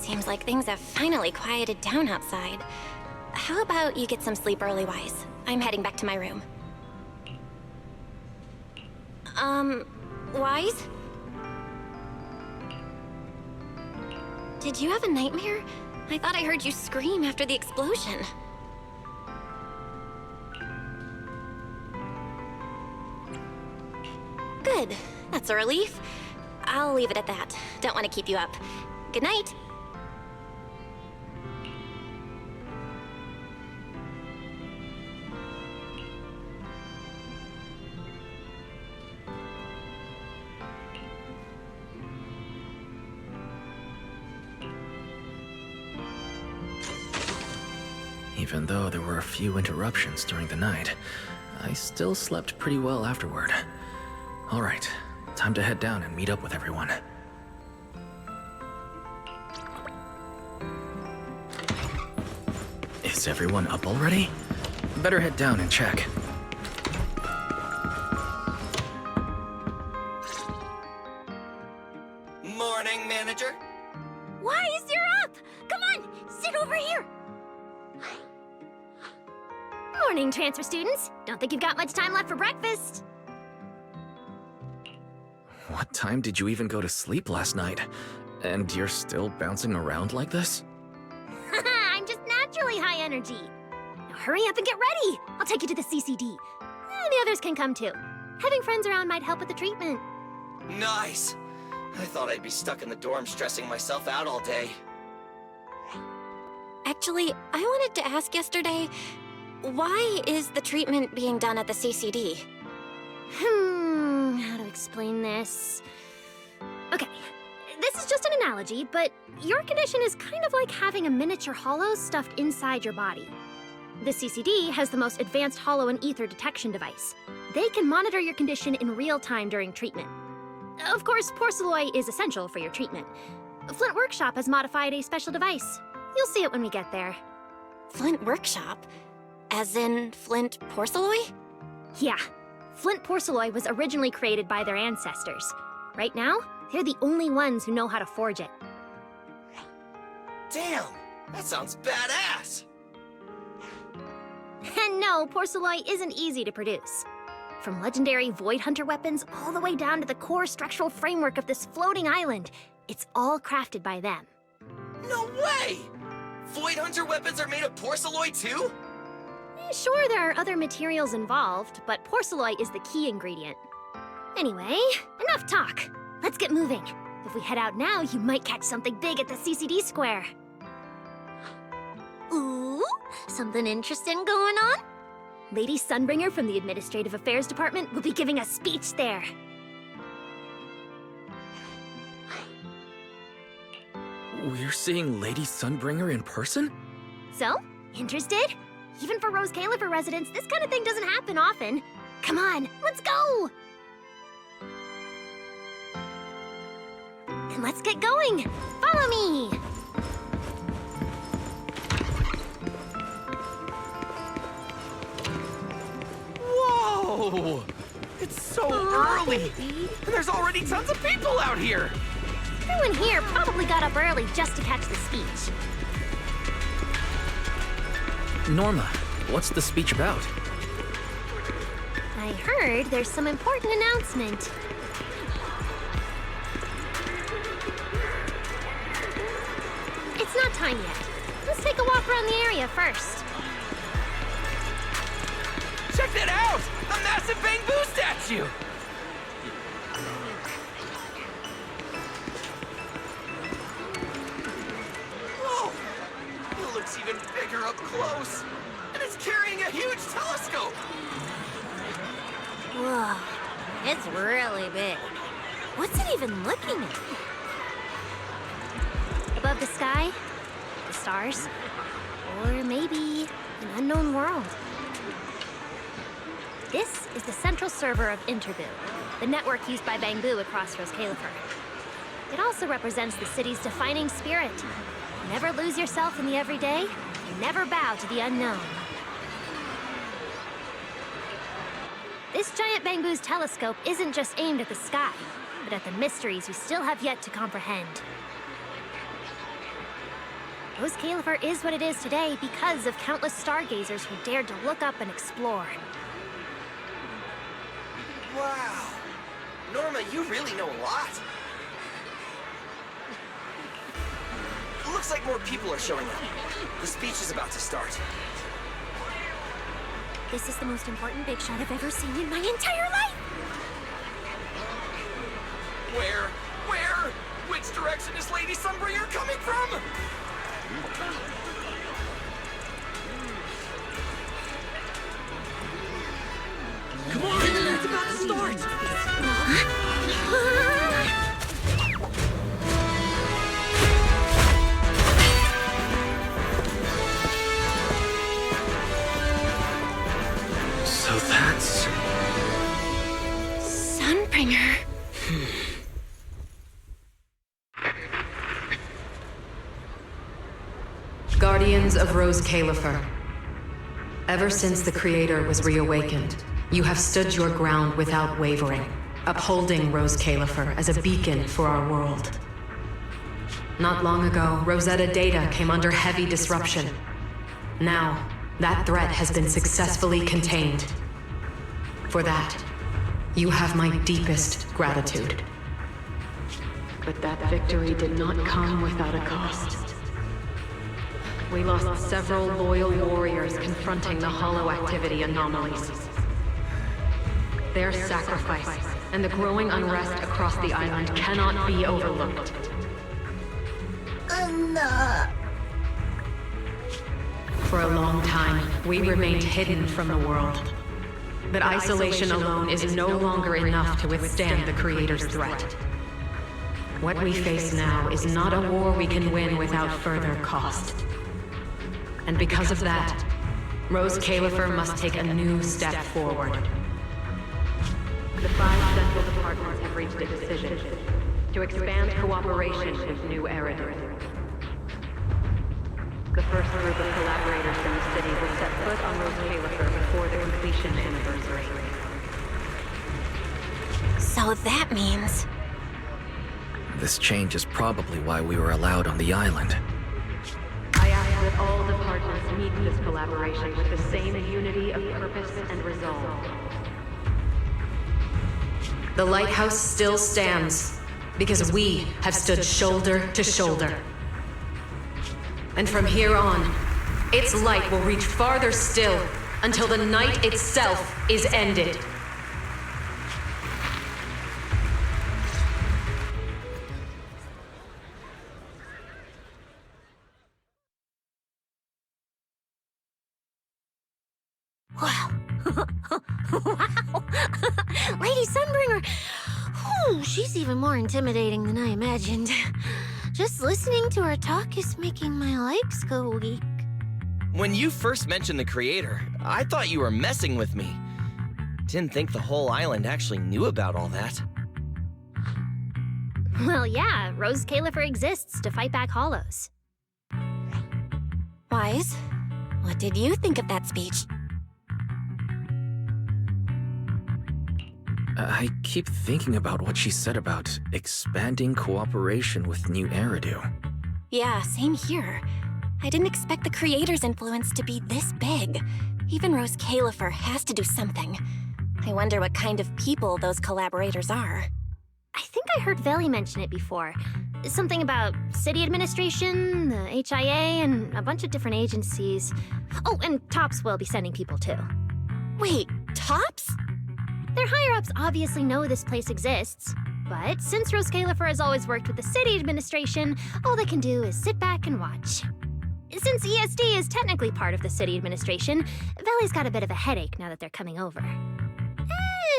Seems like things have finally quieted down outside. How about you get some sleep early, Wise? I'm heading back to my room. Wise? Did you have a nightmare? I thought I heard you scream after the explosion. Good. That's a relief. I'll leave it at that. Don't want to keep you up. Good night. Even though there were a few interruptions during the night, I still slept pretty well afterward. All right, time to head down and meet up with everyone. Is everyone up already? Better head down and check. Morning, manager. Wise, you're up! Come on, sit over here! Morning, transfer students. Don't think you've got much time left for breakfast. What time did you even go to sleep last night? And you're still bouncing around like this? I'm just naturally high energy. Now hurry up and get ready. I'll take you to the CCD. The others can come too. Having friends around might help with the treatment. Nice. I thought I'd be stuck in the dorm stressing myself out all day. Actually, I wanted to ask yesterday, why is the treatment being done at the CCD? How to explain this? Okay, this is just an analogy, but your condition is kind of like having a miniature hollow stuffed inside your body. The CCD has the most advanced hollow and ether detection device. They can monitor your condition in real time during treatment. Of course, porcelloi is essential for your treatment. Flint Workshop has modified a special device. You'll see it when we get there. Flint Workshop? As in Flint porcelloi? Yeah. Flint porcelloi was originally created by their ancestors. Right now, they're the only ones who know how to forge it. Damn, that sounds badass. And no, porcelloi isn't easy to produce. From legendary Void Hunter weapons all the way down to the core structural framework of this floating island, it's all crafted by them. No way! Void Hunter weapons are made of porcelloi too? Sure, there are other materials involved, but porcelloi is the key ingredient. Anyway, enough talk. Let's get moving. If we head out now, you might catch something big at the CCD square. Ooh, something interesting going on? Lady Sunbringer from the Administrative Affairs Department will be giving a speech there. We're seeing Lady Sunbringer in person? So, interested? Even for Rose Califer residents, this kind of thing doesn't happen often. Come on, let's go! And let's get going! Follow me! Whoa! It's so early! And there's already tons of people out here! Everyone here probably got up early just to catch the speech. Norma, what's the speech about? I heard there's some important announcement. It's not time yet. Let's take a walk around the area first. Check that out! A massive Bamboo statue! Whoa! It looks even bigger up close! And it's carrying a huge telescope! Whoa, it's really big. What's it even looking at? Above the sky, the stars, or maybe an unknown world. This is the central server of Interboo, the network used by Bamboo across Rose Califer. It also represents the city's defining spirit. Never lose yourself in the everyday, and never bow to the unknown. This giant Bamboo's telescope isn't just aimed at the sky, but at the mysteries we still have yet to comprehend. Rose Califer is what it is today because of countless stargazers who dared to look up and explore. Wow. Norma, you really know a lot. Looks like more people are showing up. The speech is about to start. This is the most important big shot I've ever seen in my entire life! Where? Which direction is Lady Sunbringer coming from? Come on, it's about to start! So that's... Sunbringer. Guardians of Rose Califer. Ever since the Creator was reawakened, you have stood your ground without wavering, upholding Rose Califer as a beacon for our world. Not long ago, Rosetta Data came under heavy disruption. Now, that threat has been successfully contained. For that, you have my deepest gratitude. But that victory did not come without a cost. We lost several loyal warriors confronting the hollow activity anomalies. Their sacrifice and the growing unrest across the island cannot be overlooked. For a long time, we remained hidden from the world. But isolation alone is no longer enough to withstand the Creator's threat. What we face now is not a war we can win without further cost. And because of that, Rose Califer must take a new step forward. The 5 central departments have reached a decision to expand cooperation with New Eridu. The first group of collaborators in the city will set foot on Rose Califer before the completion anniversary. So that means... This change is probably why we were allowed on the island. I ask that all departments meet this collaboration with the same unity of purpose and resolve. The lighthouse still stands because we have stood shoulder to shoulder. And from here on, its light will reach farther still until the night itself is ended. Wow. Wow. Lady Sunbringer. Whew, she's even more intimidating than I imagined. Just listening to her talk is making my legs go weak. When you first mentioned the Creator, I thought you were messing with me. Didn't think the whole island actually knew about all that. Well, yeah, Rose Califer exists to fight back hollows. Wise, what did you think of that speech? I keep thinking about what she said about expanding cooperation with New Eridu. Yeah, same here. I didn't expect the Creator's influence to be this big. Even Rose Califer has to do something. I wonder what kind of people those collaborators are. I think I heard Veli mention it before. Something about city administration, the HIA, and a bunch of different agencies. Oh, and Tops will be sending people too. Wait, Tops? Their higher-ups obviously know this place exists, but since Rose Califer has always worked with the city administration, all they can do is sit back and watch. Since ESD is technically part of the city administration, Veli's got a bit of a headache now that they're coming over.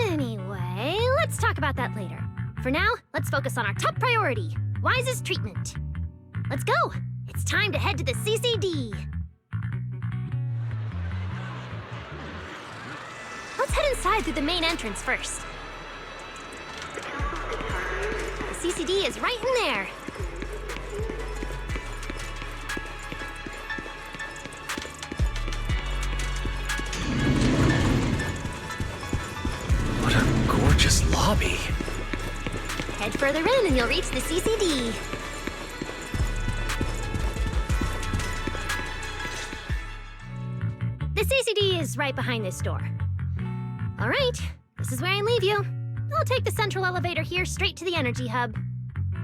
Anyway, let's talk about that later. For now, let's focus on our top priority, Wise's treatment. Let's go! It's time to head to the CCD. Let's head inside through the main entrance first. The CCD is right in there. What a gorgeous lobby. Head further in and you'll reach the CCD. lives right behind this door. All right, this is where I leave you. I'll take the central elevator here straight to the energy hub.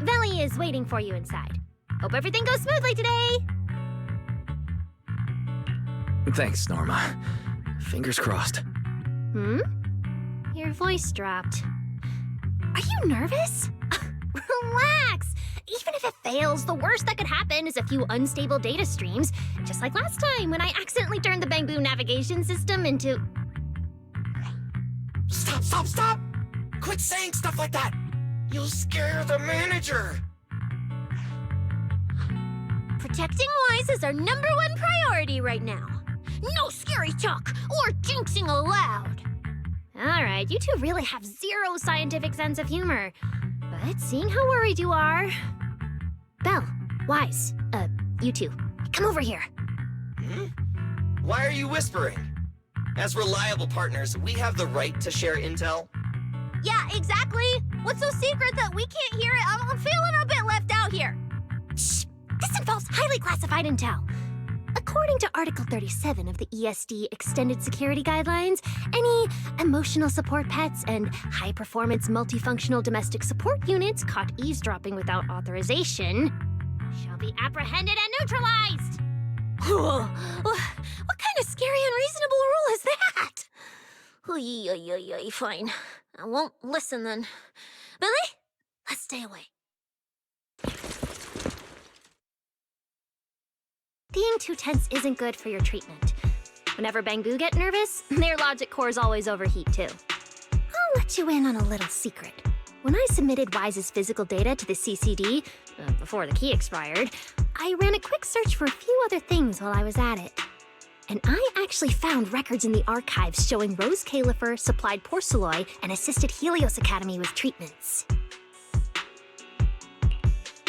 Veli is waiting for you inside. Hope everything goes smoothly today. Thanks, Norma. Fingers crossed. Your voice dropped. Are you nervous? Relax! Even if it fails, the worst that could happen is a few unstable data streams, just like last time when I accidentally turned the Bamboo navigation system into... Stop! Quit saying stuff like that! You'll scare the manager! Protecting Wise is our #1 priority right now. No scary talk or jinxing allowed. Alright, you two really have zero scientific sense of humor. But seeing how worried you are... Belle, Wise, you two, come over here. Why are you whispering? As reliable partners, we have the right to share intel. Yeah, exactly. What's so secret that we can't hear it? I'm feeling a bit left out here. Shh, this involves highly classified intel. According to Article 37 of the ESD Extended Security Guidelines, any emotional support pets and high-performance multifunctional domestic support units caught eavesdropping without authorization shall be apprehended and neutralized. What kind of scary, unreasonable rule is that? Fine. I won't listen then. Billy, let's stay away. Being too tense isn't good for your treatment. Whenever Bamboo get nervous, their logic cores always overheat too. I'll let you in on a little secret. When I submitted Wise's physical data to the CCD, before the key expired, I ran a quick search for a few other things while I was at it. And I actually found records in the archives showing Rose Califer supplied Porceloy and assisted Helios Academy with treatments.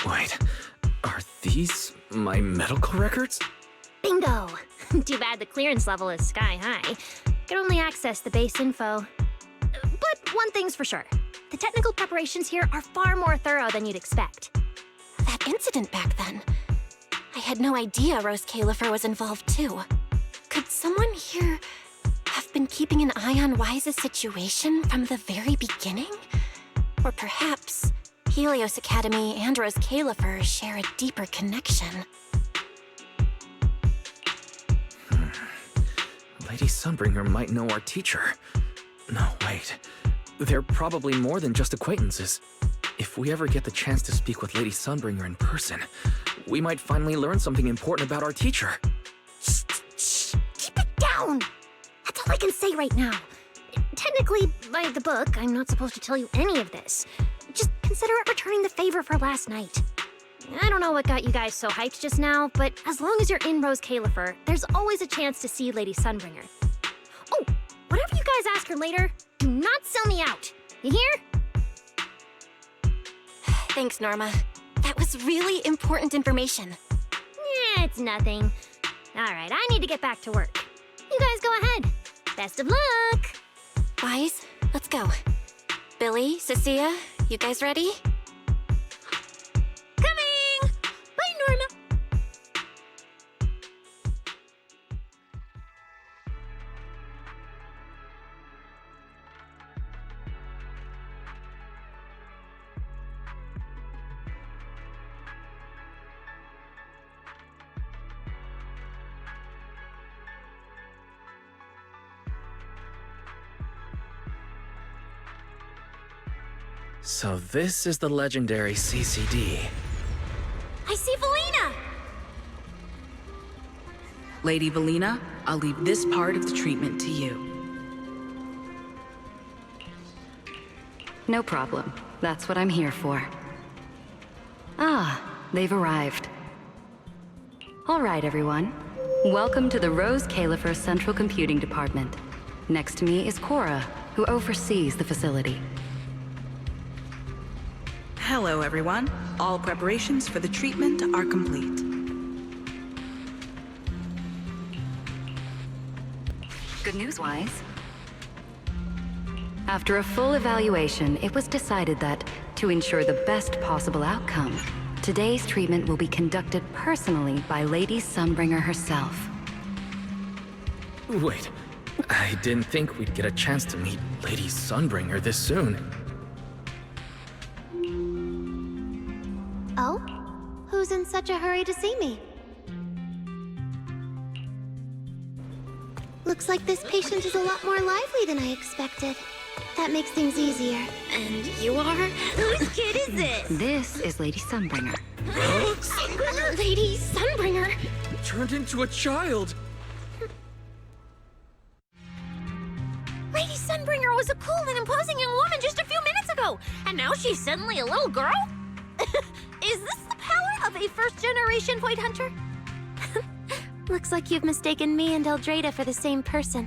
Wait, are these my medical records? Bingo! Too bad the clearance level is sky high. Can only access the base info. But one thing's for sure. The technical preparations here are far more thorough than you'd expect. That incident back then. I had no idea Rose Califer was involved too. Could someone here have been keeping an eye on Wise's situation from the very beginning? Or perhaps Helios Academy and Rose Califer share a deeper connection. Lady Sunbringer might know our teacher. No, wait. They're probably more than just acquaintances. If we ever get the chance to speak with Lady Sunbringer in person, we might finally learn something important about our teacher. Shh! Keep it down! That's all I can say right now. Technically, by the book, I'm not supposed to tell you any of this. Just consider it returning the favor for last night. I don't know what got you guys so hyped just now, but as long as you're in Rose Califer, there's always a chance to see Lady Sunbringer. Oh, whatever you guys ask her later, do not sell me out. You hear? Thanks, Norma. That was really important information. Yeah, it's nothing. All right, I need to get back to work. You guys go ahead. Best of luck! Wise, let's go. Billy, Cecilia, you guys ready? Coming! Bye, Norma! So this is the legendary CCD. I see Valina! Lady Valina, I'll leave this part of the treatment to you. No problem. That's what I'm here for. Ah, they've arrived. All right, everyone. Welcome to the Rose Califer Central Computing Department. Next to me is Cora, who oversees the facility. Hello, everyone. All preparations for the treatment are complete. Good news, Wise. After a full evaluation, it was decided that, to ensure the best possible outcome, today's treatment will be conducted personally by Lady Sunbringer herself. Wait, I didn't think we'd get a chance to meet Lady Sunbringer this soon. Oh? Who's in such a hurry to see me? Looks like this patient is a lot more lively than I expected. That makes things easier. And you are? Whose kid is this? This is Lady Sunbringer. Sunbringer? Lady Sunbringer. Turned into a child! Lady Sunbringer was a cool and imposing young woman just a few minutes ago, and now she's suddenly a little girl? Is this the power of a first-generation Void Hunter? Looks like you've mistaken me and Eldrada for the same person.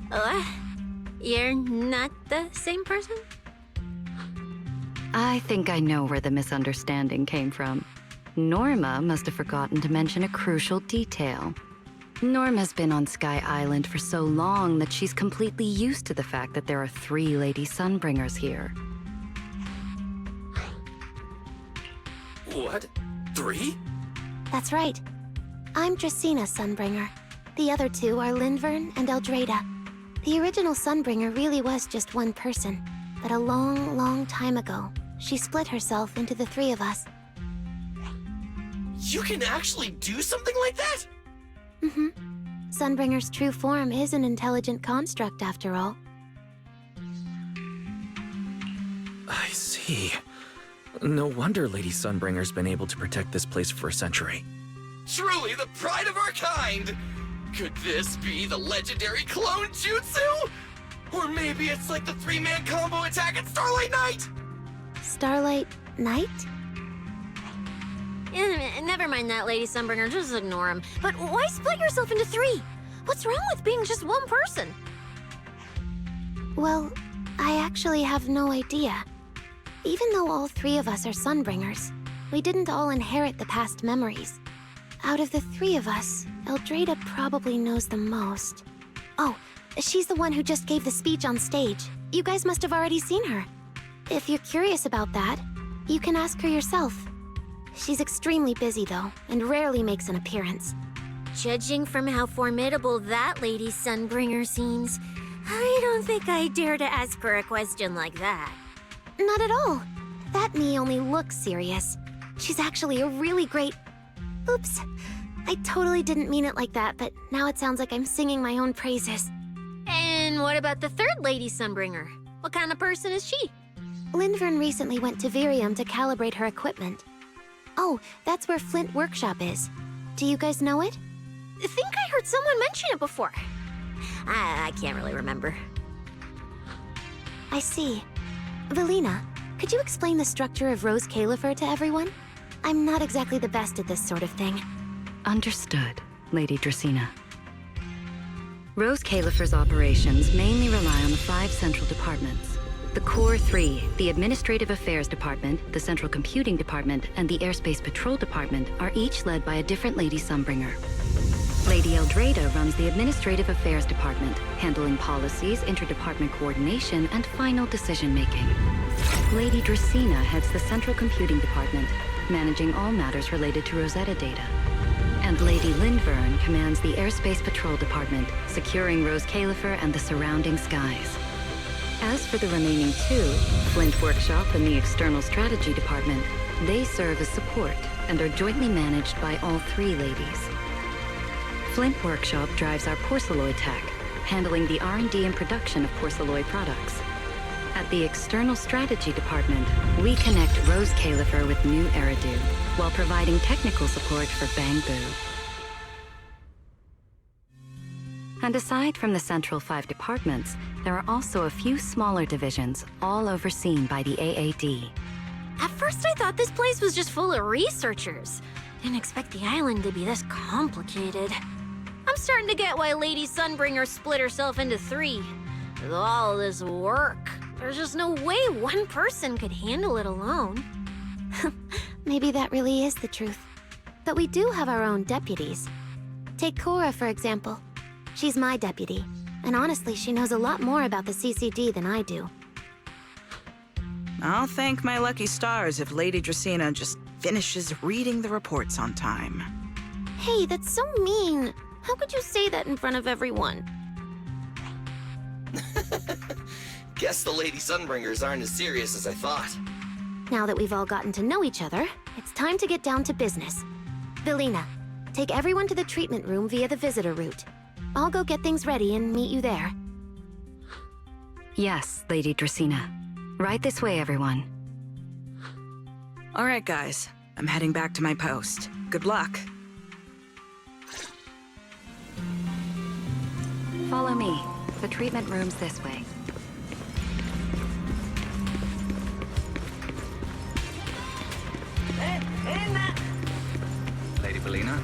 What? You're not the same person? I think I know where the misunderstanding came from. Norma must have forgotten to mention a crucial detail. Norma's been on Sky Island for so long that she's completely used to the fact that there are 3 Lady Sunbringers here. What? 3? That's right. I'm Dracena Sunbringer. The other 2 are Lindvern and Eldrada. The original Sunbringer really was just one person, but a long, long time ago, she split herself into the 3 of us. You can actually do something like that? Mm-hmm. Sunbringer's true form is an intelligent construct, after all. I see. No wonder Lady Sunbringer's been able to protect this place for a century. Truly the pride of our kind! Could this be the legendary clone jutsu? Or maybe it's like the 3-man combo attack at Starlight Night? Starlight Night? Never mind that, Lady Sunbringer. Just ignore him. But why split yourself into 3? What's wrong with being just one person? Well, I actually have no idea. Even though all 3 of us are Sunbringers, we didn't all inherit the past memories. Out of the 3 of us, Eldrada probably knows the most. Oh, she's the one who just gave the speech on stage. You guys must have already seen her. If you're curious about that, you can ask her yourself. She's extremely busy, though, and rarely makes an appearance. Judging from how formidable that Lady Sunbringer seems, I don't think I dare to ask her a question like that. Not at all. That me only looks serious. She's actually a really great... Oops. I totally didn't mean it like that, but now it sounds like I'm singing my own praises. And what about the 3rd Lady Sunbringer? What kind of person is she? Lindvern recently went to Virium to calibrate her equipment. Oh, that's where Flint Workshop is. Do you guys know it? I think I heard someone mention it before. I can't really remember. I see. Valina, could you explain the structure of Rose Califer to everyone? I'm not exactly the best at this sort of thing. Understood, Lady Dracena. Rose Califer's operations mainly rely on the 5 central departments. The Core 3, the Administrative Affairs Department, the Central Computing Department, and the Airspace Patrol Department are each led by a different Lady Sunbringer. Lady Eldrada runs the Administrative Affairs Department, handling policies, interdepartment coordination, and final decision-making. Lady Dracena heads the Central Computing Department, managing all matters related to Rosetta data. And Lady Lindvern commands the Airspace Patrol Department, securing Rose Califer and the surrounding skies. As for the remaining 2, Flint Workshop and the External Strategy Department, they serve as support and are jointly managed by all 3 ladies. Flint Workshop drives our porcelloid tech, handling the R&D and production of porcelloid products. At the External Strategy Department, we connect Rose Califer with new Eridu, while providing technical support for Bangbu. And aside from the central 5 departments, there are also a few smaller divisions, all overseen by the AAD. At first I thought this place was just full of researchers. Didn't expect the island to be this complicated. I'm starting to get why Lady Sunbringer split herself into 3. With all this work, there's just no way one person could handle it alone. Maybe that really is the truth. But we do have our own deputies. Take Cora, for example. She's my deputy, and honestly, she knows a lot more about the CCD than I do. I'll thank my lucky stars if Lady Dracena just finishes reading the reports on time. Hey, that's so mean. How could you say that in front of everyone? Guess the Lady Sunbringers aren't as serious as I thought. Now that we've all gotten to know each other, it's time to get down to business. Velina, take everyone to the treatment room via the visitor route. I'll go get things ready and meet you there. Yes, Lady Dracena. Right this way, everyone. All right, guys. I'm heading back to my post. Good luck. Follow me. The treatment room's this way. Lady Velina?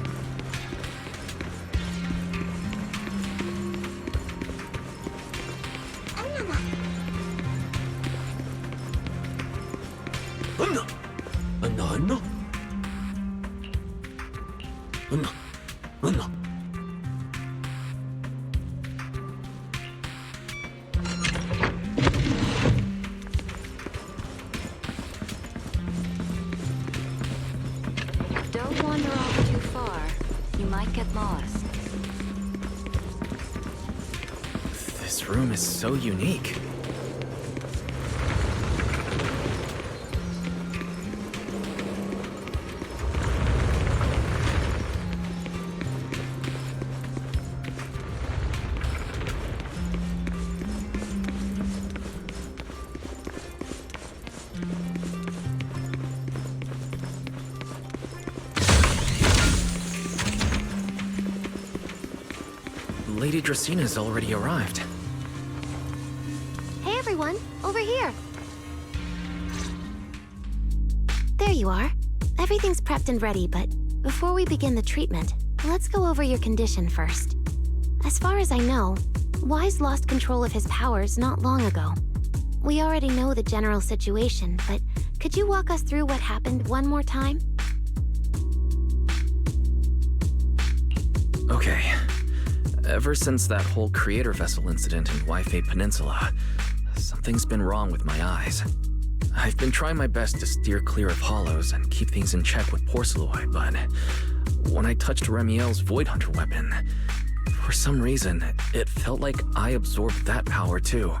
Don't wander off too far. You might get lost. This room is so unique. Lady Dracena's already arrived. Hey everyone, over here. There you are. Everything's prepped and ready, but before we begin the treatment, let's go over your condition first. As far as I know, Wise lost control of his powers not long ago. We already know the general situation, but could you walk us through what happened one more time? Okay. Ever since that whole creator vessel incident in Wi-Fi Peninsula, something's been wrong with my eyes. I've been trying my best to steer clear of hollows and keep things in check with Porceloy, but when I touched Remiel's Void Hunter weapon, for some reason, it felt like I absorbed that power too.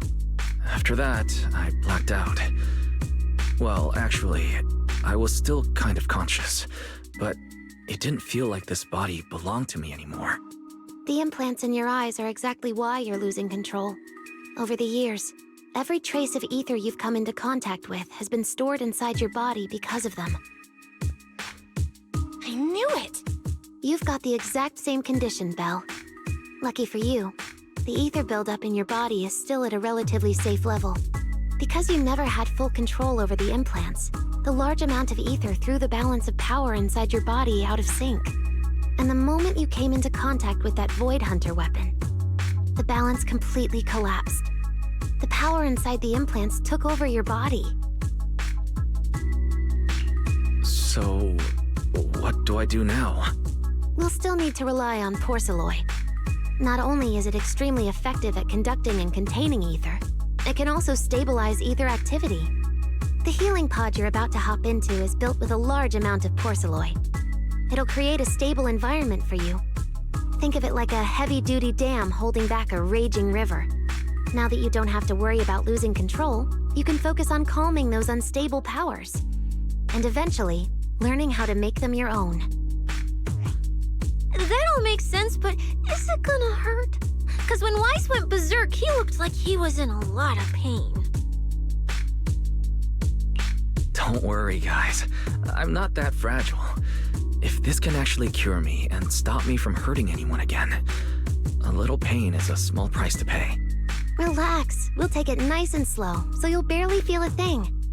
After that, I blacked out. Well, actually, I was still kind of conscious, but it didn't feel like this body belonged to me anymore. The implants in your eyes are exactly why you're losing control. Over the years, every trace of ether you've come into contact with has been stored inside your body because of them. I knew it! You've got the exact same condition, Belle. Lucky for you, the ether buildup in your body is still at a relatively safe level. Because you never had full control over the implants, the large amount of ether threw the balance of power inside your body out of sync. And the moment you came into contact with that Void Hunter weapon, the balance completely collapsed. The power inside the implants took over your body. So, what do I do now? We'll still need to rely on Porceloy. Not only is it extremely effective at conducting and containing ether, it can also stabilize ether activity. The healing pod you're about to hop into is built with a large amount of Porceloy. It'll create a stable environment for you. Think of it like a heavy-duty dam holding back a raging river. Now that you don't have to worry about losing control, you can focus on calming those unstable powers. And eventually, learning how to make them your own. That all makes sense, but is it gonna hurt? Because when Weiss went berserk, he looked like he was in a lot of pain. Don't worry, guys. I'm not that fragile. If this can actually cure me and stop me from hurting anyone again, a little pain is a small price to pay. Relax. We'll take it nice and slow, so you'll barely feel a thing.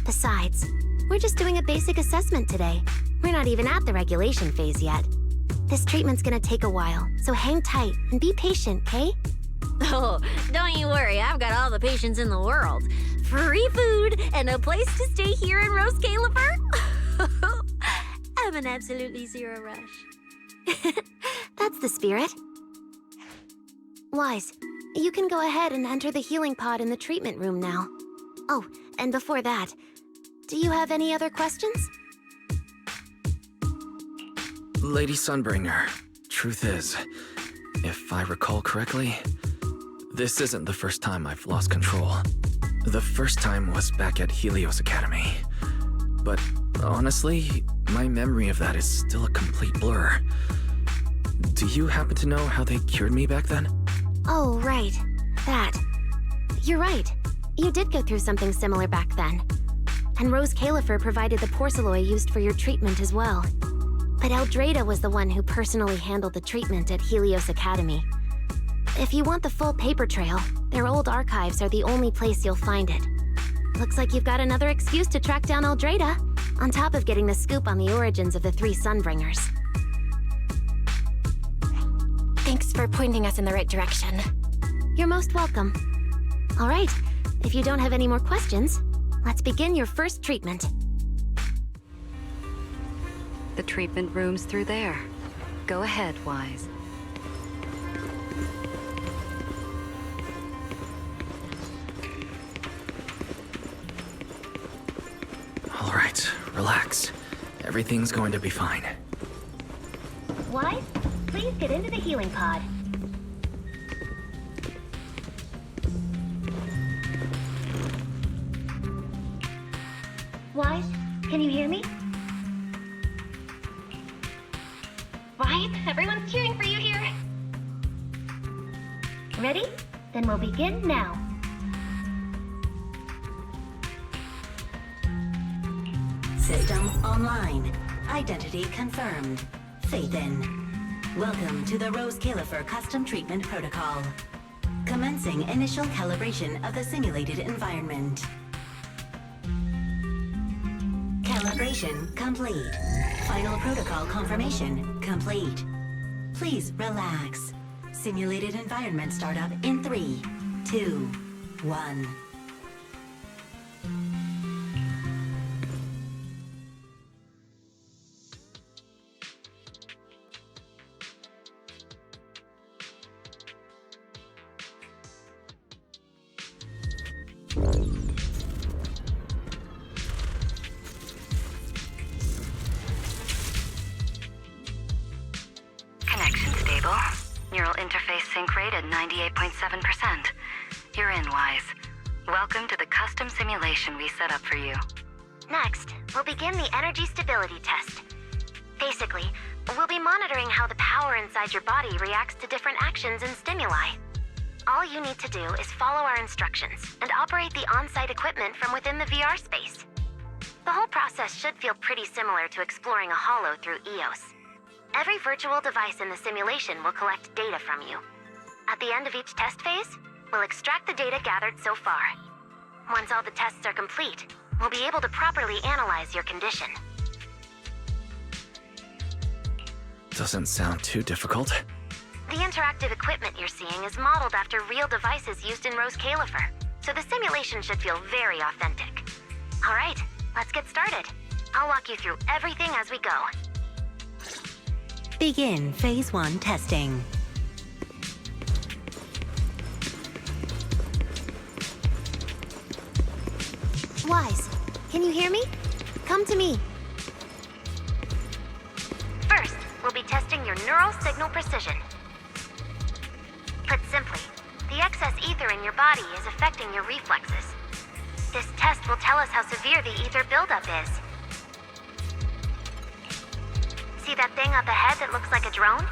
Besides, we're just doing a basic assessment today. We're not even at the regulation phase yet. This treatment's gonna take a while, so hang tight and be patient, okay? Oh, don't you worry, I've got all the patience in the world. Free food and a place to stay here in Rose Califer. I'm an absolutely zero rush. That's the spirit. Wise, you can go ahead and enter the healing pod in the treatment room now. Oh, and before that, do you have any other questions? Lady Sunbringer, truth is, if I recall correctly, This isn't the first time I've lost control. The first time was back at Helios Academy. But honestly, my memory of that is still a complete blur. Do you happen to know how they cured me back then? Oh, right. That. You're right. You did go through something similar back then. And Rose Califer provided the porcelain used for your treatment as well. But Eldrada was the one who personally handled the treatment at Helios Academy. If you want the full paper trail, their old archives are the only place you'll find it. Looks like you've got another excuse to track down Eldrada, on top of getting the scoop on the origins of the 3 Sunbringers. Thanks for pointing us in the right direction. You're most welcome. All right, if you don't have any more questions, let's begin your first treatment. The treatment room's through there. Go ahead, Wise. All right, relax. Everything's going to be fine. Wise, please get into the healing pod. Wise, can you hear me? Right, everyone's cheering for you here. Ready? Then we'll begin now. System online. Identity confirmed. Faith in. Welcome to the Rose Califer Custom Treatment Protocol. Commencing initial calibration of the simulated environment. Calibration complete. Final protocol confirmation complete. Please relax. Simulated environment startup in 3, 2, 1. Connection stable. Neural interface sync rate at 98.7%. You're in, Wise. Welcome to the custom simulation we set up for you. Next, we'll begin the energy stability test. Basically, we'll be monitoring how the power inside your body reacts to different actions and stimuli. All you need to do is follow our instructions and operate the on-site equipment from within the VR space. The whole process should feel pretty similar to exploring a holo through EOS. Every virtual device in the simulation will collect data from you. At the end of each test phase, we'll extract the data gathered so far. Once all the tests are complete, we'll be able to properly analyze your condition. Doesn't sound too difficult. The interactive equipment you're seeing is modeled after real devices used in Rose Califer, so the simulation should feel very authentic. All right, let's get started. I'll walk you through everything as we go. Begin Phase 1 testing. Wise, can you hear me? Come to me. First, we'll be testing your neural signal precision. Put simply, the excess ether in your body is affecting your reflexes. This test will tell us how severe the ether buildup is. See that thing up ahead that looks like a drone?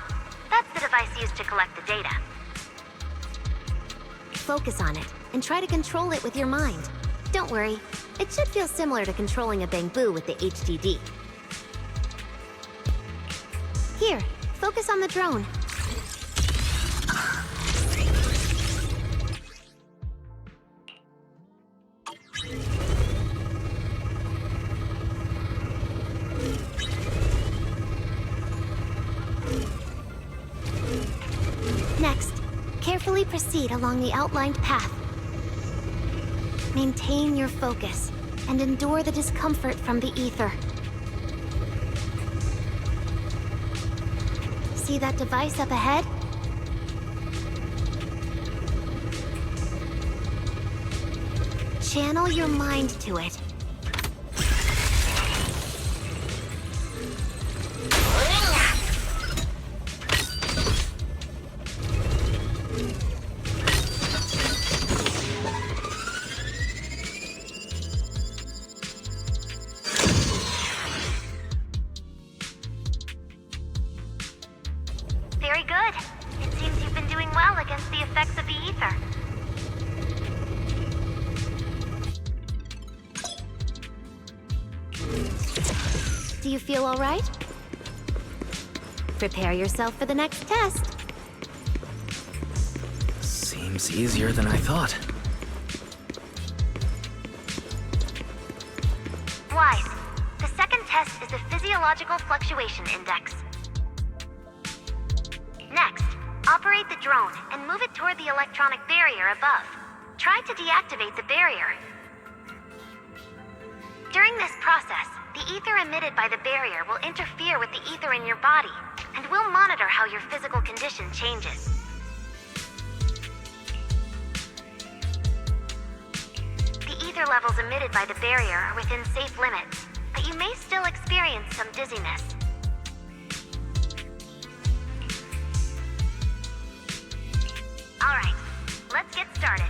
That's the device used to collect the data. Focus on it, and try to control it with your mind. Don't worry, it should feel similar to controlling a bamboo with the HDD. Here, focus on the drone. Next, carefully proceed along the outlined path. Maintain your focus and endure the discomfort from the ether. See that device up ahead? Channel your mind to it. Very good. It seems you've been doing well against the effects of the ether. Do you feel all right? Prepare yourself for the next test. Seems easier than I thought. Wise. The second test is the Physiological Fluctuation Index. Next, operate the drone and move it toward the electronic barrier above. Try to deactivate the barrier. During this process, the ether emitted by the barrier will interfere with the ether in your body, and we'll monitor how your physical condition changes. The ether levels emitted by the barrier are within safe limits, but you may still experience some dizziness. Alright, let's get started.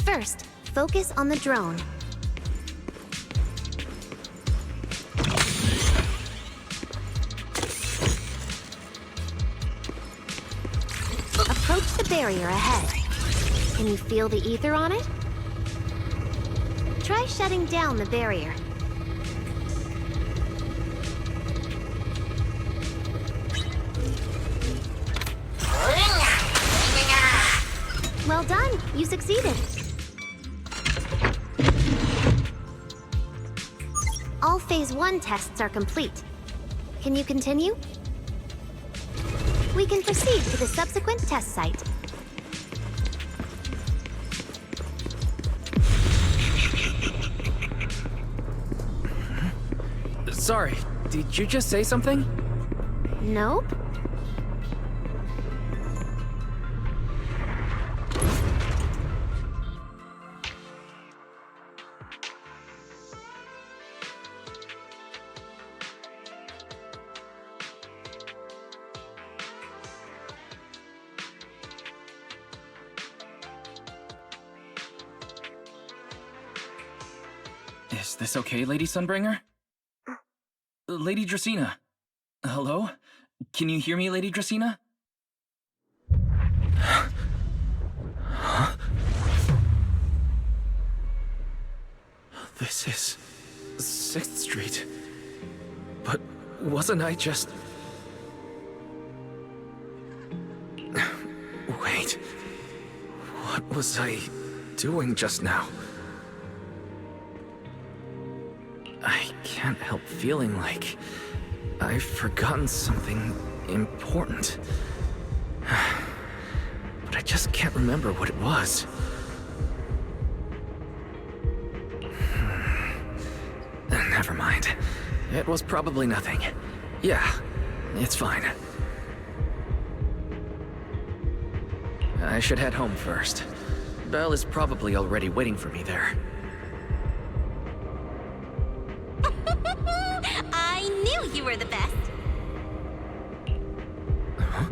First, focus on the drone. Approach the barrier ahead. Can you feel the ether on it? Try shutting down the barrier. Well done, you succeeded. All Phase 1 tests are complete. Can you continue? We can proceed to the subsequent test site. Sorry, did you just say something? Nope. Is this okay, Lady Sunbringer? Lady Dracaena? Hello? Can you hear me, Lady Dracaena? Huh? This is 6th Street. But wasn't I just... Wait. What was I doing just now? I can't help feeling like I've forgotten something important. But I just can't remember what it was. Never mind. It was probably nothing. Yeah, it's fine. I should head home first. Belle is probably already waiting for me there. I knew you were the best. Huh?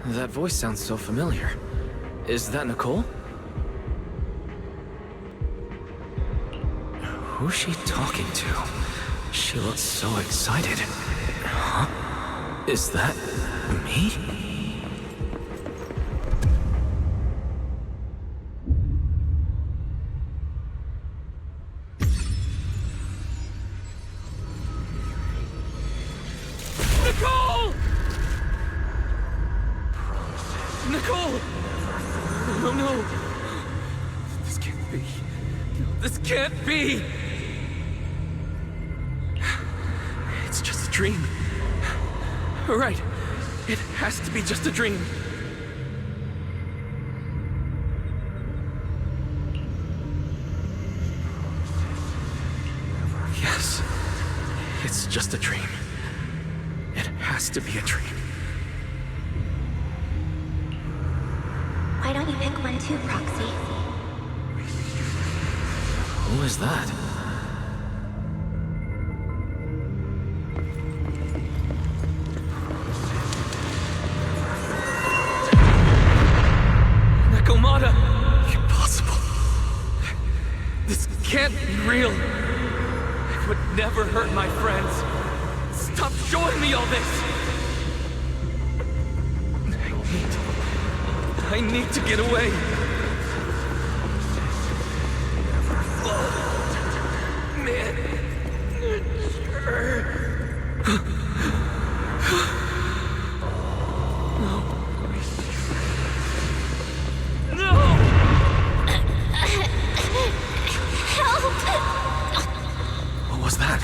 That voice sounds so familiar. Is that Nicole? Who's she talking to? She looks so excited. Huh? Is that me? Nicole! Nicole! No, no! This can't be. No, this can't be! It's just a dream. Right. It has to be just a dream. Yes. It's just a dream. It has to be a dream. Why don't you pick one too, Proxy? Who is that? Nakomata! Impossible. This can't be real. I would never hurt my friends. Stop showing me all this! I need to get away. Oh, man. Sure. What was that?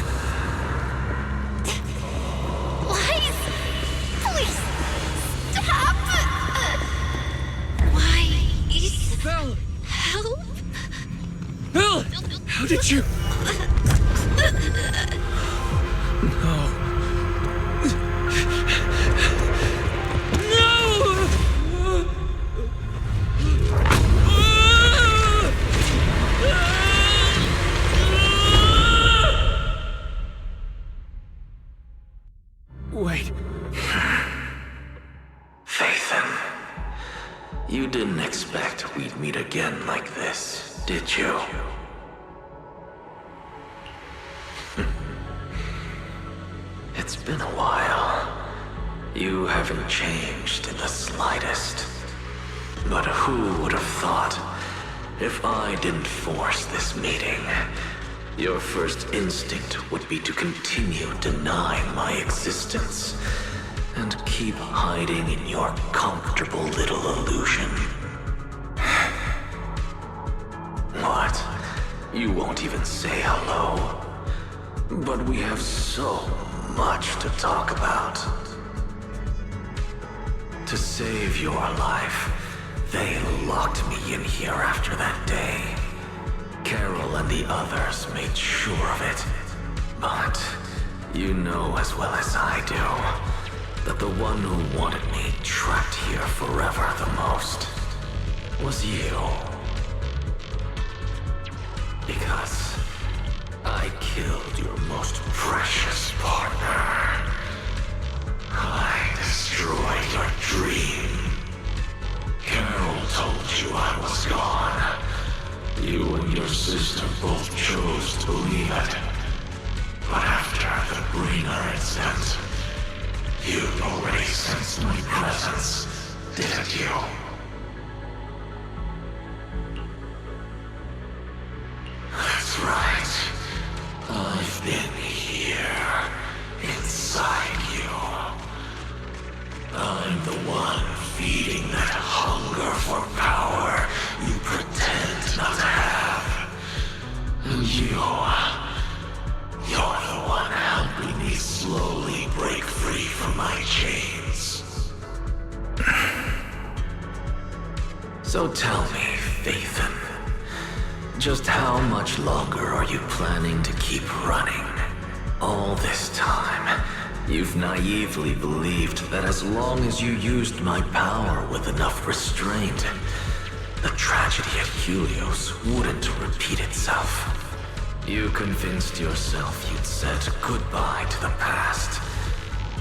Please! Please! Stop! Please! Belle! Help! Belle! How did you... No. Wait. Phaethon, you didn't expect we'd meet again like this, did you? It's been a while. You haven't changed in the slightest. But who would have thought, if I didn't force this meeting, your first instinct would be to continue denying my existence and keep hiding in your comfortable little illusion. What? You won't even say hello? But we have so much to talk about. To save your life, they locked me in here after that day. Carol and the others made sure of it. But you know as well as I do that the one who wanted me trapped here forever the most was you. Because I killed your most precious partner. I destroyed your dream. Carol told you I was gone. You and your sister both chose to believe it. But after the Bringer incident, you'd already sensed my presence, didn't you? That's right. I've been here, inside you. I'm the one feeding that hunger for power you pretend not to have. And you're the one helping me slowly break free from my chains. So tell me, Phaethon, just how much longer are you planning to keep running? All this time, you've naively believed that as long as you used my power with enough restraint, the tragedy at Helios wouldn't repeat itself. You convinced yourself you'd said goodbye to the past.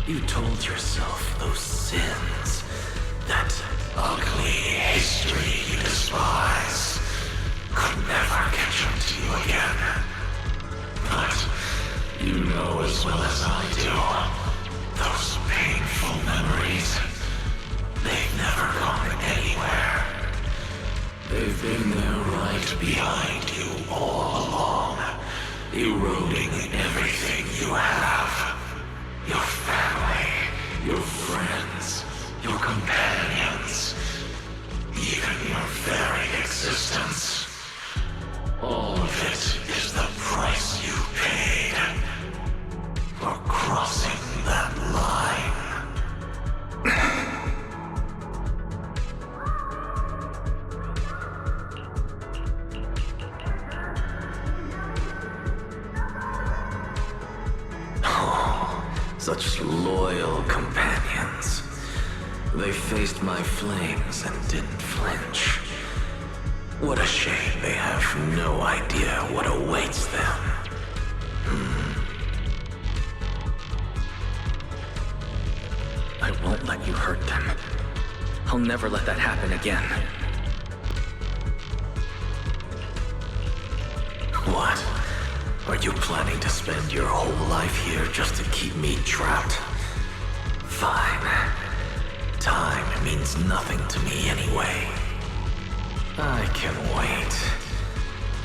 You told yourself those sins, that ugly history you despise, could never catch up to you again. But you know as well as I do, those painful memories, they've never gone anywhere. They've been there right behind you all along, eroding everything you have. Your family, your friends, your companions, even your very existence. All of it is the price you paid for crossing that line. Such loyal companions. They faced my flames and didn't flinch. What a shame they have no idea what awaits them. I won't let you hurt them. I'll never let that happen again. What? Are you planning to spend your whole life here just to keep me trapped? Fine. Time means nothing to me anyway. I can wait.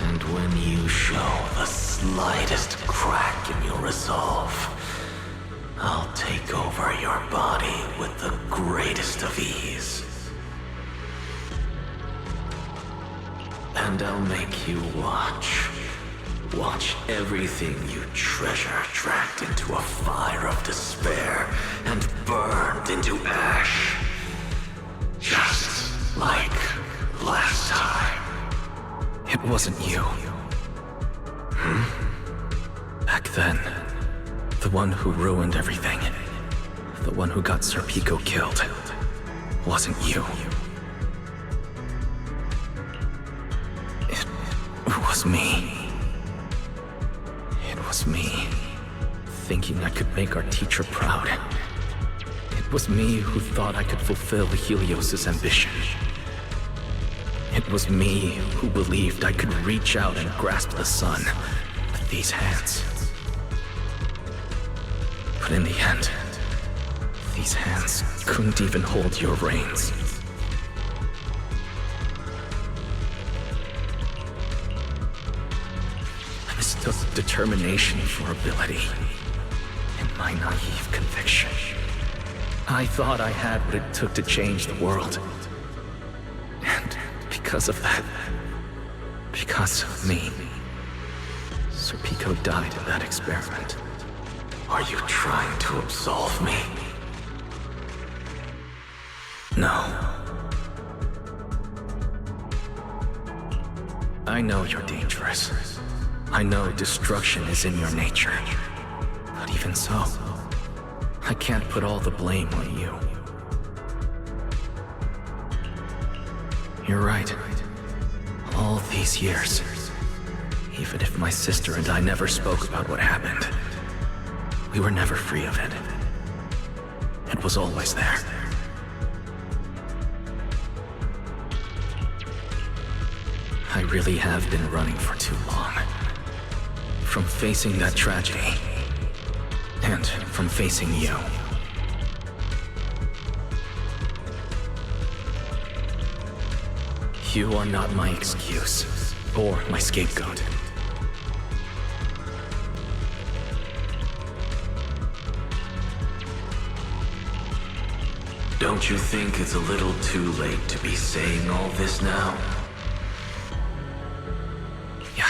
And when you show the slightest crack in your resolve, I'll take over your body with the greatest of ease. And I'll make you watch. Watch everything you treasure dragged into a fire of despair and burned into ash. Just like last time. It wasn't you. Back then, the one who ruined everything, the one who got Sir Pico killed, wasn't you. It was me. It was me, thinking I could make our teacher proud. It was me who thought I could fulfill Helios' ambition. It was me who believed I could reach out and grasp the sun with these hands. But in the end, these hands couldn't even hold your reins. I mistook determination for ability, in my naive conviction. I thought I had what it took to change the world. And because of that, because of me, Sir Pico died in that experiment. Are you trying to absolve me? No. I know you're dangerous. I know destruction is in your nature. But even so, I can't put all the blame on you. You're right. All these years, even if my sister and I never spoke about what happened, we were never free of it. It was always there. I really have been running for too long. From facing that tragedy, and from facing you. You are not my excuse, or my scapegoat. Don't you think it's a little too late to be saying all this now? Yeah,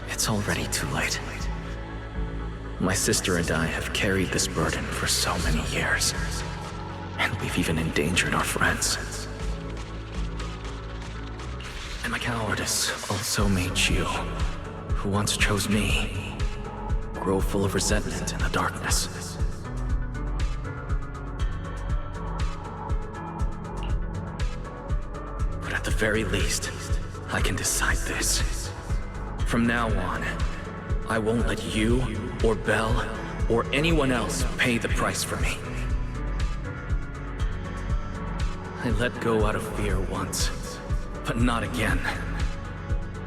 it's already too late. My sister and I have carried this burden for so many years, and we've even endangered our friends. And my cowardice also made you, who once chose me, grow full of resentment in the darkness. But at the very least, I can decide this. From now on, I won't let you, or Belle, or anyone else pay the price for me. I let go out of fear once, but not again.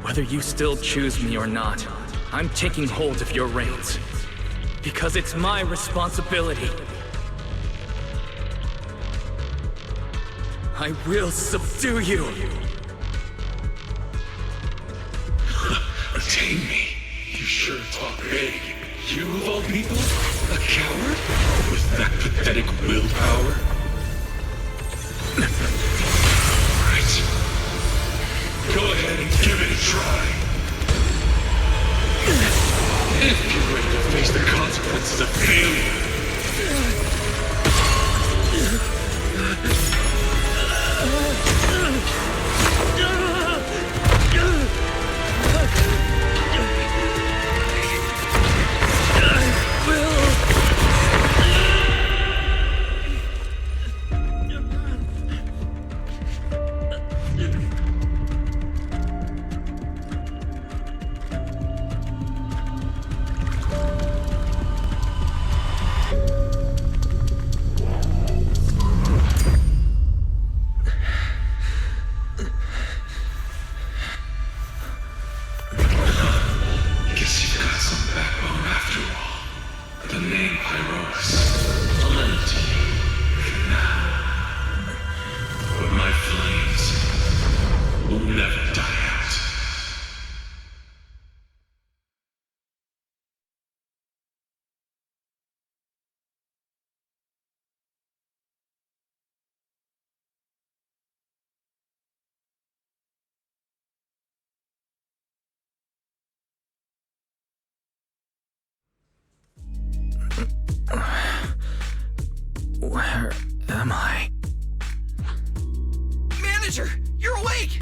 Whether you still choose me or not, I'm taking hold of your reins. Because it's my responsibility. I will subdue you. Retain me? You sure talk big. You of all people? A coward? With that pathetic willpower? Right. Go ahead and give it a try. If you're ready to face the consequences of failure. manager! You're awake!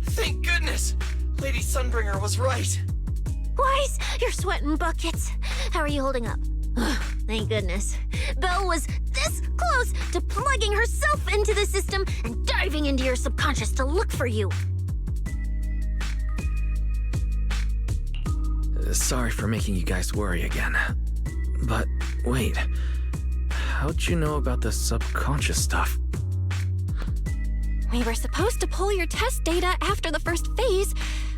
Thank goodness! Lady Sunbringer was right. Wise, you're sweating buckets. How are you holding up? Thank goodness. Belle was this close to plugging herself into the system and diving into your subconscious to look for you. Sorry for making you guys worry again. But wait, how'd you know about the subconscious stuff? We were supposed to pull your test data after the first phase,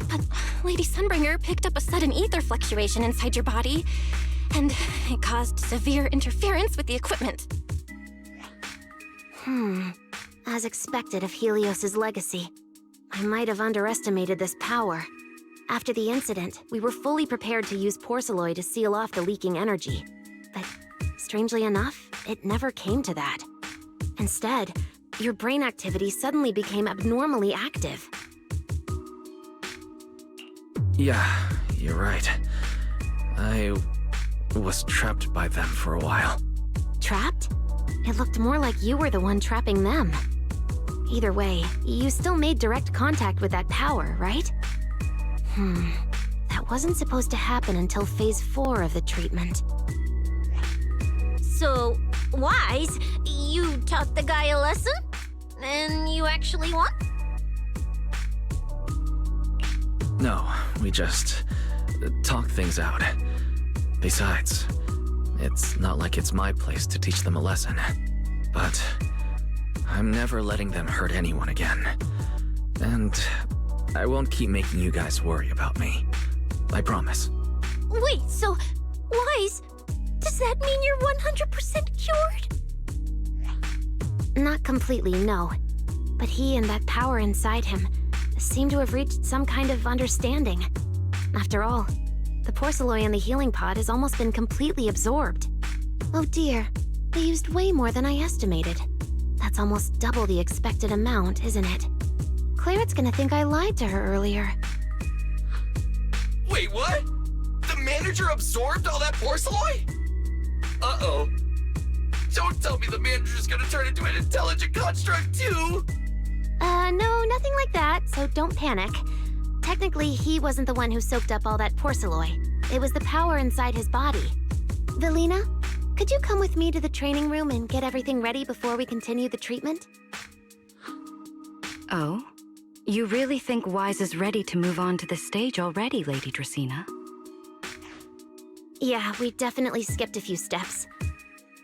but Lady Sunbringer picked up a sudden ether fluctuation inside your body, and it caused severe interference with the equipment. As expected of Helios's legacy, I might have underestimated this power. After the incident, we were fully prepared to use porcelain to seal off the leaking energy. But strangely enough, it never came to that. Instead, your brain activity suddenly became abnormally active. Yeah, you're right. I was trapped by them for a while. Trapped? It looked more like you were the one trapping them. Either way, you still made direct contact with that power, right? That wasn't supposed to happen until phase 4 of the treatment. So, Wise, you taught the guy a lesson? And you actually won? No, we just talked things out. Besides, it's not like it's my place to teach them a lesson. But I'm never letting them hurt anyone again. And I won't keep making you guys worry about me. I promise. Wait, so, Wise, does that mean you're 100% cured? Not completely, no. But he and that power inside him seem to have reached some kind of understanding. After all, the porcelain in the healing pod has almost been completely absorbed. Oh dear, they used way more than I estimated. That's almost double the expected amount, isn't it? Clarette's gonna think I lied to her earlier. Wait, what? The manager absorbed all that porcelain? Uh-oh. Don't tell me the manager's gonna turn into an intelligent construct too! No, nothing like that, so don't panic. Technically, he wasn't the one who soaked up all that porcelain. It was the power inside his body. Velina, could you come with me to the training room and get everything ready before we continue the treatment? Oh? You really think Wise is ready to move on to the stage already, Lady Dracena? Yeah, we definitely skipped a few steps.